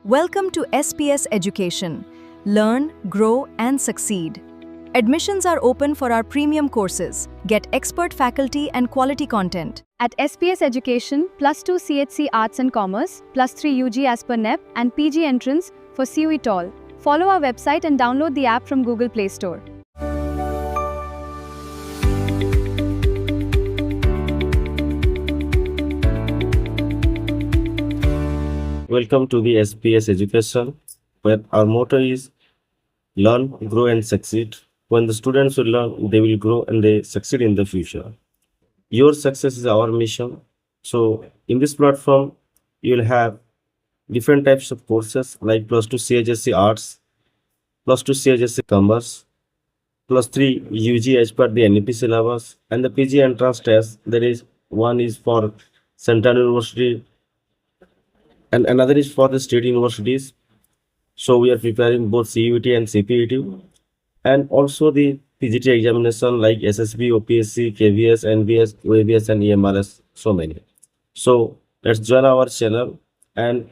Welcome to SPS Education. Learn, grow, and succeed. Admissions are open for our premium courses. Get expert faculty and quality content. At SPS Education, +2 CHC Arts and Commerce, +3 UG as per NEP, and PG entrance for CUET all. Follow our website and download the app from Google Play Store. Welcome to the SPS Education, where our motto is learn, grow, and succeed. When the students will learn, they will grow and they succeed in the future. Your success is our mission. So, in this platform, you will have different types of courses like +2 CHSC Arts, +2 CHSC Commerce, +3 UG as per the NEP syllabus, and the PG entrance test. There is one is for Central University and another is for the state universities. So we are preparing both CUET and CPET, and also the PGT examination like SSB, OPSC, KVS, NVS, OAVS, and EMRS. So many. So let's join our channel, and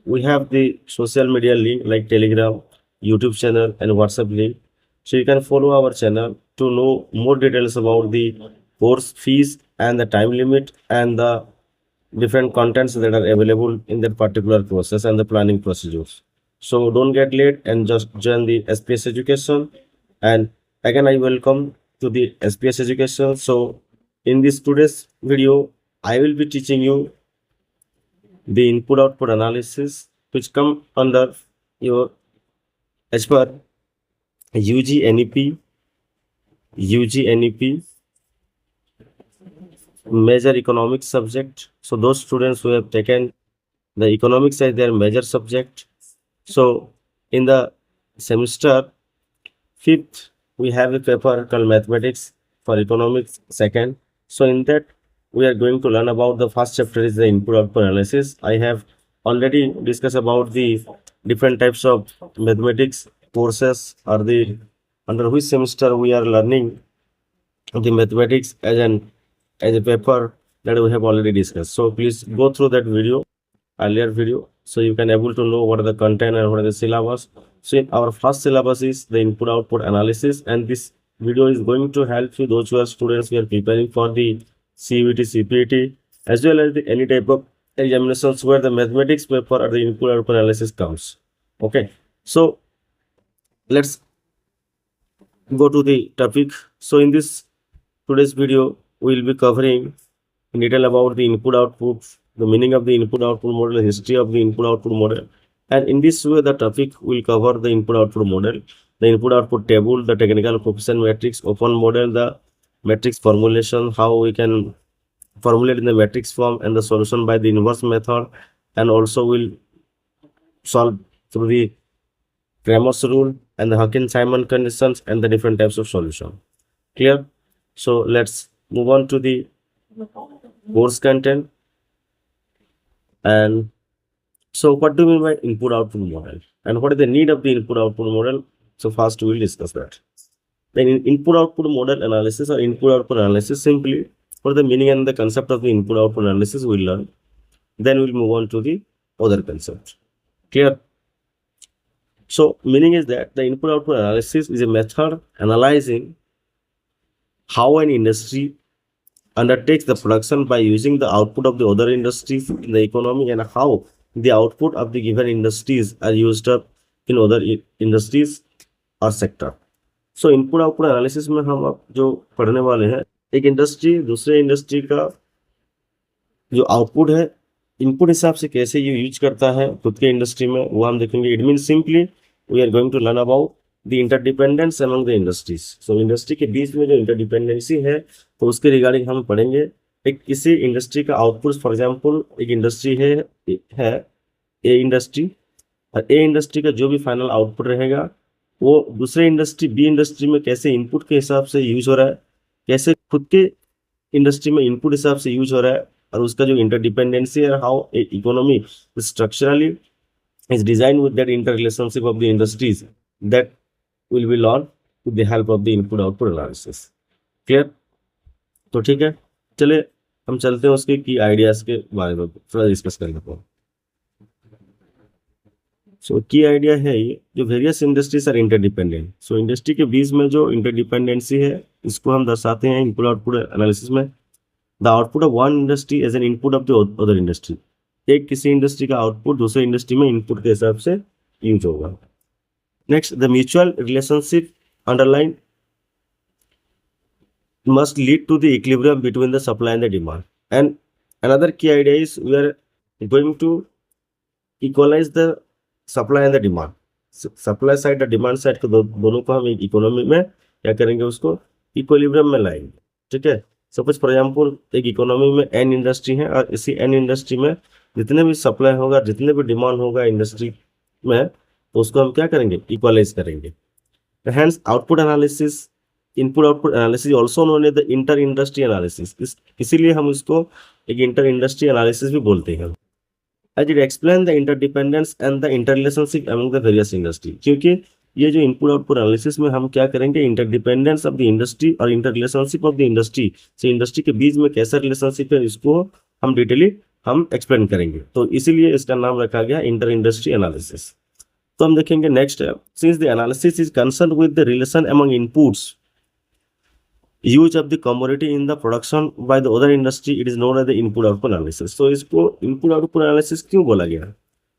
we have the social media link like Telegram, YouTube channel, and WhatsApp link. So you can follow our channel to know more details about the course fees and the time limit and the different contents that are available in that particular process and the planning procedures. So don't get late and just join the SPS Education. And again, I welcome to the SPS Education. So in this today's video, I will be teaching you the input-output analysis, which come under your as per UG NEP, major economics subject. So those students who have taken the economics as their major subject. So in the semester 5th, we have a paper called mathematics for economics second. So in that, we are going to learn about the first chapter is the input-output analysis. I have already discussed about the different types of mathematics courses or the under which semester we are learning the mathematics as a paper that we have already discussed. So please go through that earlier video, so you can able to know what are the content and what are the syllabus. So in our first syllabus is the input-output analysis, and this video is going to help you those who are students who are preparing for the CUET, CPET, as well as any type of examinations where the mathematics paper or the input-output analysis comes. Okay, so let's go to the topic. So in this today's video, we will be covering in detail about the input-output, the meaning of the input-output model, the history of the input-output model. And in this way, the topic will cover the input-output model, the input-output table, the technical coefficient matrix, open model, the matrix formulation, how we can formulate in the matrix form, and the solution by the inverse method. And also will solve through the Cramer's rule and the Hawkins-Simon conditions and the different types of solution. Clear? So let's move on to the course content. And so what do we mean by input-output model, and what is the need of the input-output model? So first we will discuss that. Then in input-output model analysis or input-output analysis, simply for the meaning and the concept of the input-output analysis we will learn. Then we will move on to the other concept. Clear? So meaning is that the input-output analysis is a method analyzing how an industry undertakes the production by using the output of the other industries in the economy, and how the output of the given industries are used up in other industries और sector. सो input output analysis में हम अब जो पढ़ने वाले हैं, एक industry दूसरे इंडस्ट्री का जो आउटपुट है इनपुट हिसाब से कैसे ये यूज करता है खुद के इंडस्ट्री में, वो हम देखेंगे. It mean simply we are going to learn about the interdependence among the industries. So industry के बीच में जो इंटरडिपेंडेंसी है तो उसके रिगार्डिंग हम पढ़ेंगे. एक किसी इंडस्ट्री का आउटपुट, फॉर एग्जांपल एक इंडस्ट्री है ए इंडस्ट्री, और ए इंडस्ट्री का जो भी फाइनल आउटपुट रहेगा वो दूसरे इंडस्ट्री बी इंडस्ट्री में कैसे इनपुट के हिसाब से यूज हो रहा है, कैसे खुद के इंडस्ट्री में इनपुट हिसाब से यूज हो रहा है, और उसका जो इंटरडिपेंडेंसी है, how economy structurally is designed with that interrelationship of the industries that will be learned with the help of the input output analysis. Clear? तो ठीक है, चले हम चलते हैं उसके की आइडियाज के बारे में थोड़ा डिस्कस करने को. सो की आइडिया है ये, जो various industries are interdependent. So industry के बीच में जो इंटरडिपेंडेंसी है इसको हम दर्शाते हैं इनपुट आउटपुट एनालिसिस में। The output of one industry as an input of the other industry. एक किसी इंडस्ट्री का आउटपुट दूसरे इंडस्ट्री में इनपुट के हिसाब से यूज होगा। Next, the mutual relationship underline must lead to the equilibrium between the supply and the demand. And another key idea is we are going to equalize the supply and the demand. Supply side और demand side को दोनों को हम एक economy में क्या करेंगे, उसको इक्विलिब्रियम में लाएंगे। ठीक है, सपोज फॉर एग्जाम्पल एक इकोनॉमी में एन इंडस्ट्री है और इसी एन इंडस्ट्री में जितने भी सप्लाई होगा, जितने भी डिमांड होगा इंडस्ट्री में, तो उसको हम क्या करेंगे, इक्वलाइज करेंगे। Hence output analysis, input output analysis also known as the inter industry analysis, इसीलिए हम इसको एक इंटर इंडस्ट्री एनालिसिस भी बोलते हैं। As it explain the interdependence and the interrelationship among the various industry, क्योंकि ये जो इनपुट आउटपुट एनालिसिस में हम क्या करेंगे, इंटरडिपेंडेंस ऑफ द इंडस्ट्री और इंटररिलेशनशिप ऑफ द इंडस्ट्री से इंडस्ट्री के बीच में कैसा रिलेशनशिप है इसको हम डिटेली हम एक्सप्लेन करेंगे। तो इसीलिए इसका नाम रखा गया इंटर इंडस्ट्री एनालिसिस। तो हम देखेंगे नेक्स्ट है, since the analysis is concern with the relation among inputs use of the commodity in the production by the other industry, it is known as the input output analysis. तो इसको input output analysis क्यों बोला गया,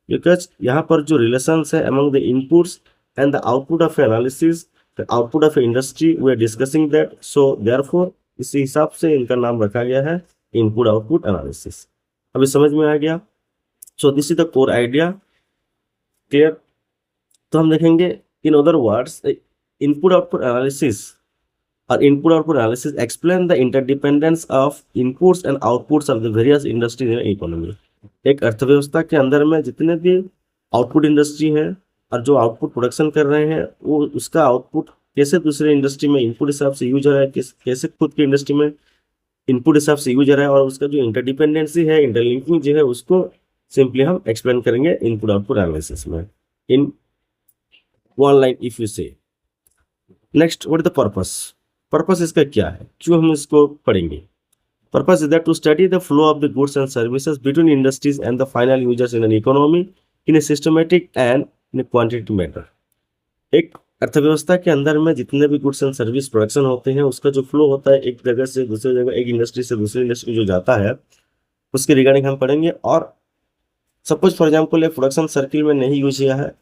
because यहाँ पर जो relations है among the inputs and the output of analysis, the output of industry, we are discussing that. So therefore इसी हिसाब से इनका नाम रखा गया है इनपुट आउटपुट एनालिसिस। अभी समझ में आ गया। So this is the core idea, clear. तो हम देखेंगे in other words, input output analysis और input output analysis explain the interdependence of inputs and outputs of the various industries in economy. एक अर्थव्यवस्था के अंदर में जितने भी आउटपुट इंडस्ट्री है और जो आउटपुट प्रोडक्शन कर रहे हैं, वो उसका आउटपुट कैसे दूसरे इंडस्ट्री में इनपुट हिसाब से यूज हो रहा है, कैसे खुद की इंडस्ट्री में इनपुट हिसाब से यूज हो रहा है, और उसका जो इंटरडिपेंडेंसी है, इंटरलिंकिंग जो है, उसको सिंपली हम एक्सप्लेन करेंगे इनपुट आउटपुट एनालिसिस में in one line if you say. Next, what is the purpose. Purpose इसका क्या है, क्यों हम इसको पढ़ेंगे। Purpose is that to study the flow of the goods and services between industries and the final users in an economy in a systematic and in quantity matter. एक अर्थव्यवस्था के अंदर में जितने भी गुड्स एंड सर्विस प्रोडक्शन होते हैं, उसका जो फ्लो होता है एक जगह से दूसरी जगह, एक इंडस्ट्री से दूसरी इंडस्ट्री जो जाता है, उसके रिगार्डिंग हम पढ़ेंगे। और सपोज फॉर एग्जाम्पल एक प्रोडक्शन सर्किल में नहीं यूज किया है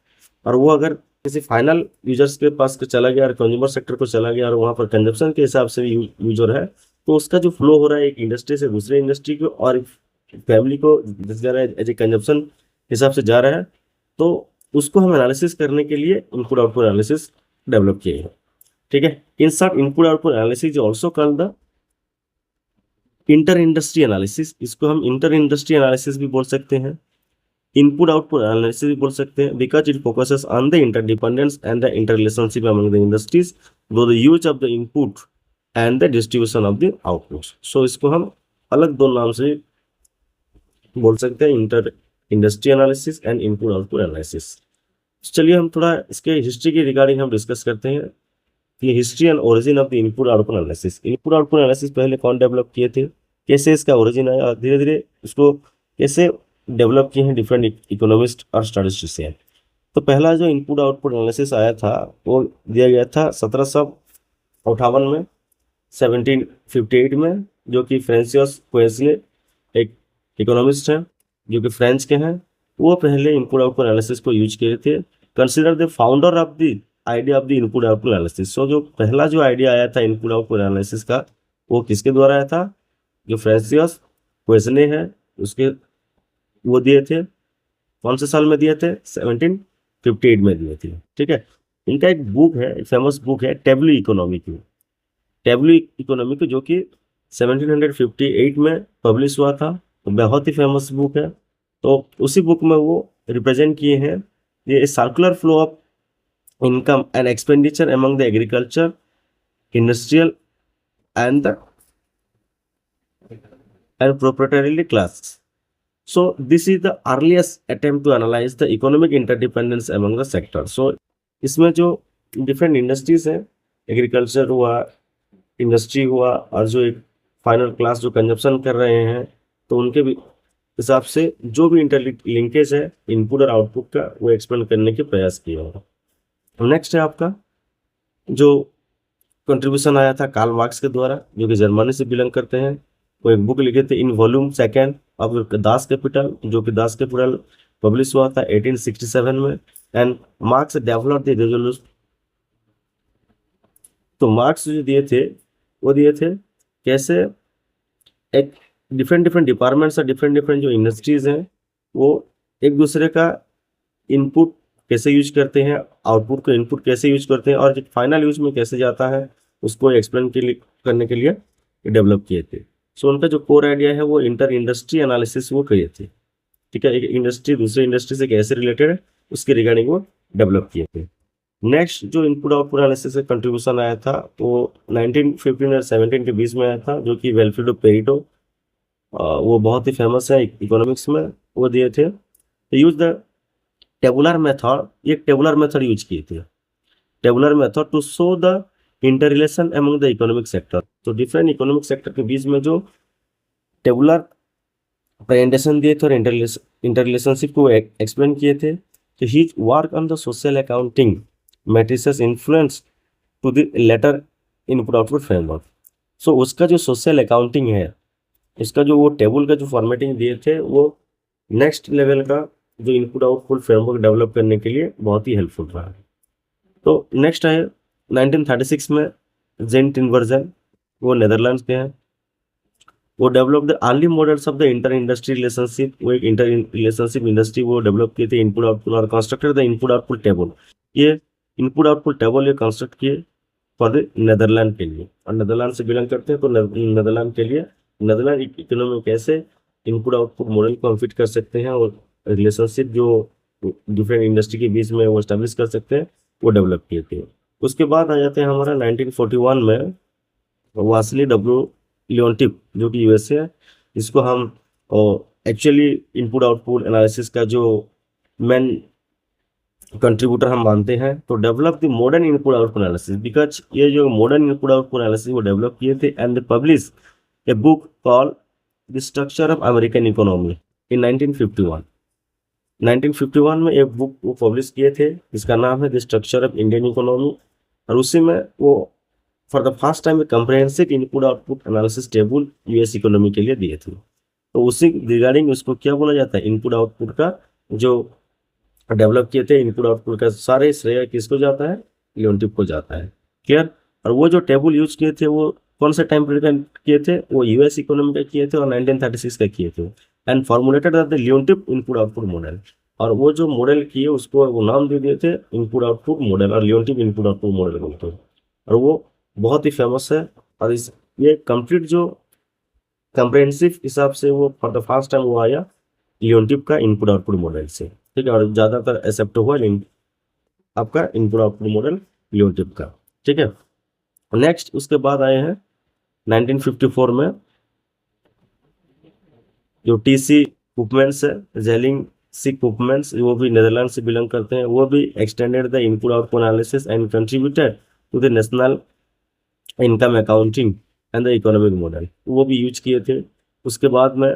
और वो अगर किसी फाइनल यूजर्स के पास चला गया और कंज्यूमर सेक्टर को चला गया और वहाँ पर कंजप्शन के हिसाब से यूज हो रहा है, तो उसका जो फ्लो हो रहा है एक इंडस्ट्री से दूसरे इंडस्ट्री को और फैमिली को जा रहा है एज ए कंजप्शन हिसाब से जा रहा है, तो उसको हम एनालिसिस करने के लिए इनपुट आउटपुट एनालिसिस डेवलप किए हैं। ठीक है, in short input output analysis also called the inter industry analysis. इसको हम इंटर इंडस्ट्री एनालिसिस भी बोल सकते हैं, इनपुट आउटपुट एनालिसिस भी बोल सकते हैं, because it focuses on the interdependence and the interrelationship among the industries through the use of the input and the distribution of the output. So इसको हम अलग दो नाम से बोल सकते हैं, inter industry analysis and input output analysis. चलिए हम थोड़ा इसके हिस्ट्री के रिगार्डिंग हम डिस्कस करते हैं। ये history and origin of the input output analysis. Input output analysis पहले कौन डेवलप किए थे, कैसे इसका ओरिजिन आया, धीरे धीरे इसको कैसे डेवलप किए हैं डिफरेंट इकोनॉमिस्ट और स्टैटिस्टिशियन। तो पहला जो इनपुट आउटपुट एनालिसिस आया था वो दिया गया था 1758 में, 1758 में, जो कि फ्रांसिस क्वेसले एक इकोनॉमिस्ट हैं जो कि फ्रेंच के हैं, वो पहले इनपुट आउटपुट एनालिसिस को यूज किए थे। Consider the founder of the idea of the input output analysis. So जो पहला जो आइडिया आया था इनपुट आउटपुट एनालिसिस का, वो किसके द्वारा आया था, जो फ्रांसिस क्वेसले है उसके वो दिए थे। कौन से साल में दिए थे, 1758 में दिए थे। ठीक है, इनका एक बुक है, फेमस बुक है टेबलू इकोनॉमिक, टेबलू इकोनॉमिक जो कि 1758 में पब्लिश हुआ था। तो बहुत ही फेमस बुक है। तो उसी बुक में वो रिप्रेजेंट किए हैं ये circular flow of income and expenditure among the agriculture, industrial and proprietary class. So this is the earliest attempt to analyze the economic interdependence among the sector. So इसमें जो different industries हैं, agriculture हुआ, industry हुआ, और जो एक final class जो consumption कर रहे हैं, तो उनके हिसाब से जो भी इंटरलिंकेज है इनपुट और आउटपुट का वो एक्सप्लेन करने के प्रयास किया होगा। नेक्स्ट है आपका जो कंट्रीब्यूशन आया था कार्ल मार्क्स के द्वारा, जो कि जर्मनी से बिलोंग करते हैं। वो एक बुक लिखे थे in volume second of Das Kapital, जो कि दास कैपिटल पब्लिश हुआ था 1867 में। And marks develop the resolution. तो मार्क्स जो दिए थे वो दिए थे कैसे एक डिफरेंट डिपार्टमेंट्स और डिफरेंट जो इंडस्ट्रीज हैं वो एक दूसरे का इनपुट कैसे यूज करते हैं, आउटपुट को इनपुट कैसे यूज करते हैं और जो फाइनल यूज में कैसे जाता है उसको एक्सप्लेन करने के लिए डेवलप किए थे। सो उनका जो कोर आइडिया है वो इंटर इंडस्ट्री एनालिसिस वो किए थे। ठीक है, एक इंडस्ट्री दूसरी इंडस्ट्री से कैसे रिलेटेड है उसके रिगार्डिंग वो डेवलप किए थे। नेक्स्ट जो इनपुट आउटपुट एनालिसिस का कंट्रीब्यूशन आया था वो 1915 और 17 के बीच में आया था, जो कि वेल्फ्रेडो पेरिटो, वो बहुत ही फेमस है इकोनॉमिक्स में, वो दिए थे। यूज द टेबुलर मेथड, ये टेबुलर मेथड यूज किए थे, tabular method to show the inter relation among the economic sector. तो डिफरेंट इकोनॉमिक सेक्टर के बीच में जो टेबुलर प्रेजेंटेशन दिए थे और इंटर रिलेशनशिप को एक्सप्लेन किए थे। तो he work on the social accounting matrices influence to the latter input output framework. So उसका जो सोशल अकाउंटिंग है, इसका जो वो टेबल का जो फॉर्मेटिंग दिए थे वो नेक्स्ट लेवल का जो इनपुट आउटपुट फ्रेमवर्क डेवलप करने के लिए बहुत ही हेल्पफुल रहा है। तो नेक्स्ट है 1936 में जेंट इन्वर्जन, वो नेदरलैंड्स के हैं। वो develop the early models of the inter industry relationship, वो एक इंटर रिलेशनशिप इंडस्ट्री वो डेवलप किए थे इनपुट आउटपुट और constructed the input output table. ये इनपुट आउटपुट टेबल ये कंस्ट्रक्ट किए फॉर द नेदरलैंड के लिए, और नेदरलैंड से बिलोंग करते हैं तो नेदरलैंड के लिए नेदरलैंड इकोनॉमी कैसे इनपुट आउटपुट मॉडल को फिट कर सकते हैं और रिलेशनशिप जो डिफरेंट इंडस्ट्री के बीच में वो एस्टेब्लिश कर सकते हैं वो डेवलप किए थे। उसके बाद आ जाते हैं हमारा 1941 में वासली डब्ल्यू लियोनटिफ, जो कि यूएसए है। इसको हम एक्चुअली इनपुट आउटपुट एनालिसिस का जो मेन कंट्रीब्यूटर हम मानते हैं। तो develop the modern input output analysis, because ये जो मॉडर्न इनपुट आउटपुट एनालिसिस वो डेवलप किए थे and publish a book called the structure of American economy in 1951। 1951 में एक बुक वो पब्लिश किए थे जिसका नाम है the structure of Indian economy, और उसी में वो for the first time comprehensive input output analysis table US economy के लिए दिए थे। तो उसी रिगार्डिंग उसको क्या बोला जाता है, इनपुट आउटपुट का जो डेवलप किए थे इनपुट आउटपुट का सारे श्रेय किसको जाता है, लियोनटिफ को जाता है। क्लियर। और वो जो टेबल यूज किए थे वो कौन से टाइम पीरियड किए थे, वो यूएस इकोनॉमी का किए थे और 1936 का किए थे। And formulated the Leontief input output model, और वो जो मॉडल किए उसको वो नाम दे दिए थे इनपुट आउटपुट मॉडल और लियोनटिफ इनपुट आउटपुट मॉडल बोलते हैं। और वो बहुत ही फेमस है और इस ये कंप्लीट जो कंप्रेहेंसिव हिसाब से वो फॉर द फर्स्ट टाइम वो आया लियोनटिफ का इनपुट आउटपुट मॉडल से। ठीक है, और ज़्यादातर एक्सेप्ट हुआ आपका इनपुट आउटपुट मॉडल लियोनटिफ का। ठीक है, नेक्स्ट उसके बाद आए हैं 1954 में जो टीसी कुपमेंस है, जेलिंग सी कुपमेंस, वो भी नेदरलैंड से बिलोंग करते हैं। वो भी extended the input output analysis and contributed to the national income accounting and the economic model, वो भी यूज किए थे। उसके बाद में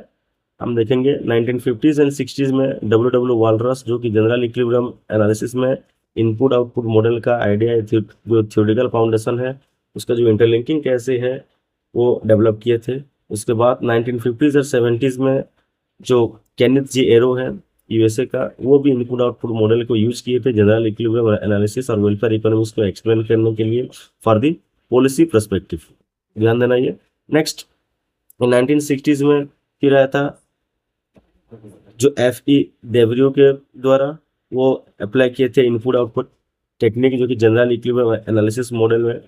हम देखेंगे 1950s एंड 60s में डब्ल्यू वालरस, जो कि जनरल इक्विलिब्रियम एनालिसिस में इनपुट आउटपुट मॉडल का आइडिया जो थ्योरेटिकल फाउंडेशन है उसका जो इंटरलिंकिंग कैसे है वो डेवलप किए थे। उसके बाद 1950s और 70s में जो केनेथ जी एरो है यूएसए का, वो भी इनपुट आउटपुट मॉडल को यूज किए थे जनरल इक्विलिब्रियम एनालिसिस और वेलफेयर इकोनॉमिक्स को एक्सप्लेन करने के लिए फॉर दी पॉलिसी पर्सपेक्टिव, ध्यान देना ये। नेक्स्ट 1960s में फिर आया था जो FE डेवरियो के द्वारा वो अप्लाई किए थे इनपुट आउटपुट टेक्निक, जो कि जनरल इक्विलिब्रियम एनालिसिस मॉडल में,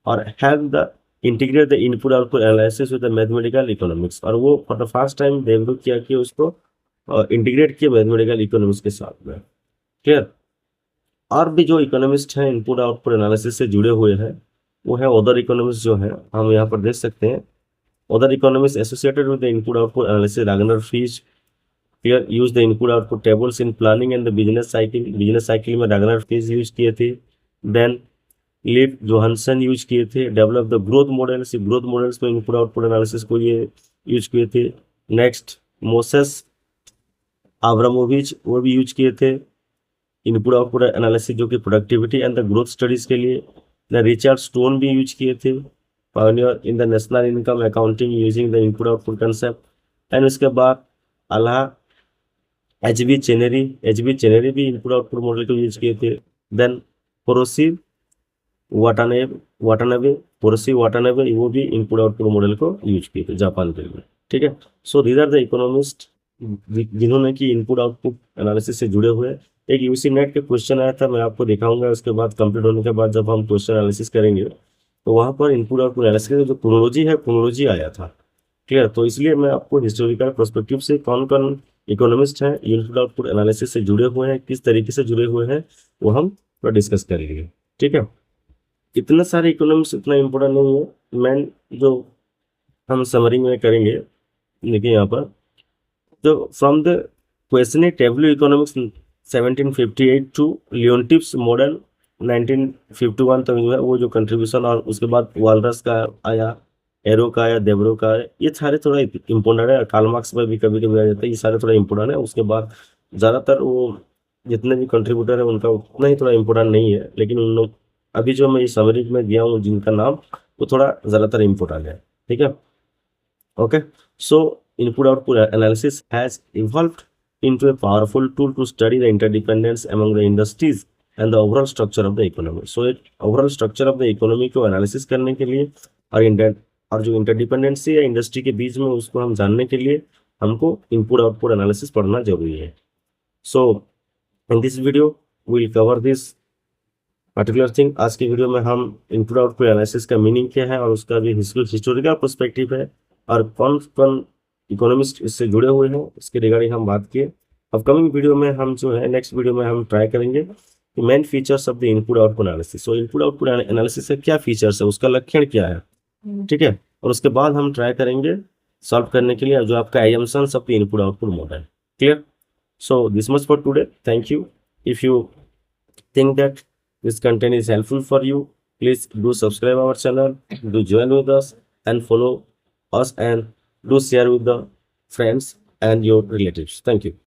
और help the integrate the input output analysis with the mathematical economics, और वो for the first time develop किया कि उसको इंटीग्रेट किया मैथमेटिकल इकोनॉमिक्स के साथ में। क्लियर। और भी जो इकोनॉमिस्ट हैं इनपुट आउटपुट एनालिसिस से जुड़े हुए हैं वो है अदर इकोनॉमिस्ट, जो है हम यहाँ पर देख सकते हैं other economist associated with the input output analysis Ragnar fish. Here use the input output tables in planning and the business cycle। Business cycle में रैगनर फिश यूज किए थे। देन लिव जोहानसन यूज किए थे। Develop the growth models, growth models में input output analysis को ये use किए थे। नेक्स्ट मोसेस आब्रामोविच वो भी यूज किए थे इनपुट आउटपुट एनालिसिस, जो कि productivity and the growth studies के लिए। द रिचर्ड स्टोन भी यूज किए थे, pioneer in the national income accounting using the input output concept. And उसके बाद एच बी चेनेरी भी इनपुट आउटपुट मॉडल को यूज किए थे। देन पोरोसी वाटानाबे वो भी इनपुट आउटपुट मॉडल को यूज किए थे जापान के लिए, ठीक है। So these are the economist जिन्होंने कि इनपुट आउटपुट एनालिसिस से जुड़े हुए। एक यूसी नेट के क्वेश्चन आया था, मैं आपको दिखाऊंगा उसके बाद, कंप्लीट होने के बाद जब हम क्वेश्चन एनालिसिस करेंगे तो वहाँ पर इनपुट आउटपुट एनालिसिस का जो क्रोनोलॉजी आया था, क्लियर। तो इसलिए मैं आपको हिस्टोरिकल पर्सपेक्टिव से कौन कौन इकोनॉमिस्ट हैं इनपुट आउटपुट एनालिसिस से जुड़े हुए हैं, किस तरीके से जुड़े हुए हैं, वो हम थोड़ा डिस्कस करेंगे, ठीक है। इतने सारे इकोनॉमिक्स इतना इम्पोर्टेंट नहीं है, मेन जो हम समरी में करेंगे। देखिए यहाँ पर जो from the Quesnay tableau economics 1758 to Leontief's model 1951 तक जो है वो जो कंट्रीब्यूशन, और उसके बाद वालरस का आया, एरो का आया, देब्रो का आया, ये सारे थोड़ा इम्पोर्टेंट है। कार्ल मार्क्स में भी कभी कभी आ जाता है, ये सारे थोड़ा इम्पोर्टेंट है। उसके बाद ज़्यादातर वो जितने भी कंट्रीब्यूटर है उनका उतना ही थोड़ा इम्पोर्टेंट नहीं है, लेकिन उन लोग अभी जो मैं इस समरी में दिया हूँ जिनका नाम, वो थोड़ा ज़्यादातर इम्पोर्टेंट है, ठीक है। Okay, so input output analysis has evolved into a powerful tool to study the interdependence among the industries and the overall structure of the economy. So एक overall structure of the economy को analysis करने के लिए और जो interdependency है industry के बीच में, उसको हम जानने के लिए हमको इनपुट आउटपुट एनालिसिस पढ़ना जरूरी है। So in this video will cover this particular thing. आज की वीडियो में हम इनपुट आउटपुट एनालिसिस का मीनिंग क्या है और उसका भी हिस्टोरिकल पर्सपेक्टिव है और कौन कौन इकोनॉमिस्ट इससे जुड़े हुए हैं इसके रिगार्डिंग हम बात किए। अपकमिंग वीडियो में हम जो है नेक्स्ट वीडियो में हम ट्राई करेंगे कि main features of the input output analysis. So input output analysis का क्या फीचर्स है, उसका लक्षण क्या है, ठीक है। और उसके बाद हम ट्राई करेंगे सॉल्व करने के लिए जो आपका assumptions of the input output model, clear. So this much for today, thank you. If you think that this content is helpful for you, please do subscribe our channel, do join with us and follow us, and do share with the friends and your relatives. Thank you.